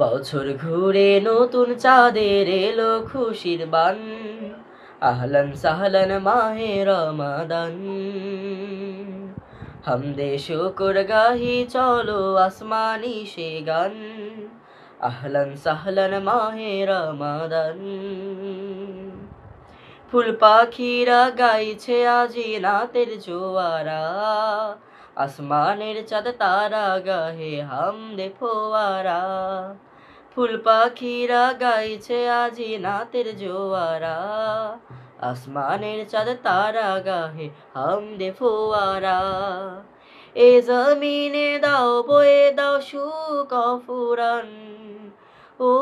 বছর ঘুরে নতুন চাঁদের এলো খুশির বান, আহলান সাহলান মাহে রমাদান। হামদে শুকর গাহি চলো আসমানি সে গান, আহলান সাহলান মাহে রমাদান। ফুল পাখিরা গাইছে আজি নাতের জোয়ারা, আসমানের চাঁদ তারা গাহে হামদে ফোয়ারা। ফুল পাখিরা গাইছে আজি নাতের জোয়ারা, আসমানের চাঁদ তারা গাহে হামদে ফোয়ারা। এ জমিনে দাও বয়ে দাও সুখ ফুরান, ও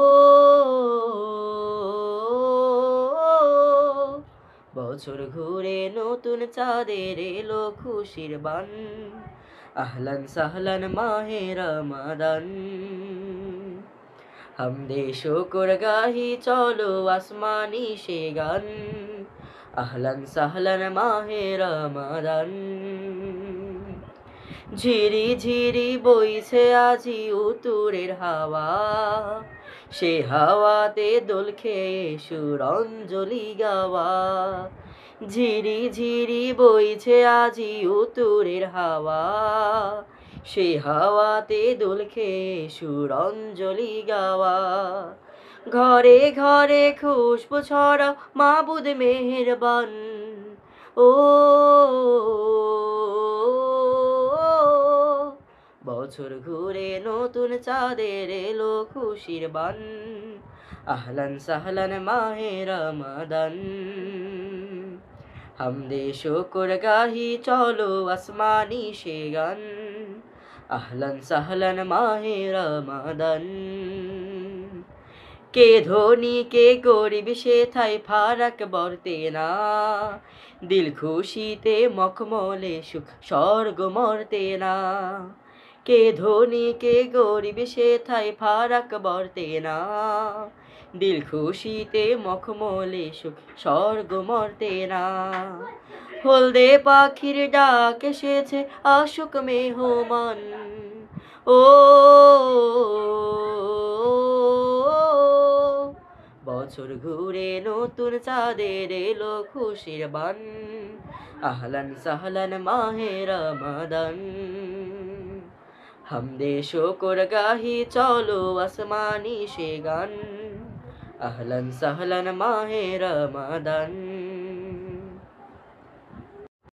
বছর ঘুরে নতুন চাঁদের এলো খুশির বান, আহলান সাহলান মাহে রমাদান। হামদে শুকর গাহি চলো আসমানি সে গান, আহলান সাহলান মাহে রমাদান। ঝিরি ঝিরি বইছে আজি উতুরের হাওয়া, সে হাওয়াতে দোল খেয়ে সুরঞ্জলি গাওয়া। ঝিরি ঝিরি বইছে আজি উতুরের হাওয়া, সে হাওয়াতে দোল খেয়ে সুরঞ্জলি গাওয়া। ঘরে ঘরে খুশবু ছড়া মাবুদ মেহেরবান, ও বছর ঘুরে নতুন চাঁদের এলো খুশির বান, আহলান সাহলান মাহে রমাদান। হামদে শুকর গাহি চলো আসমানি সে গান, আহলান সাহলান মাহে রমাদান। কে ধনী কে গরিব সে থাই ফারাক বর্তে না, দিল খুশিতে মখমলে সুখ স্বর্গ মর্তে না। কে ধনী কে গরিব সে থাই ফারাক বর্তে না, দিল খুশিতে মখমলে সুখ স্বর্গ মর্তে না। হলদে পাখির ডাক এসেছে আশুক মেহমান, ও বছর ঘুরে নতুন চাঁদের এলো খুশির বান, আহলান সাহলান মাহে রমাদান। হামদে শুকর গাহি চলো আসমানি সে গান, আহলান সাহলান মাহে রমাদান।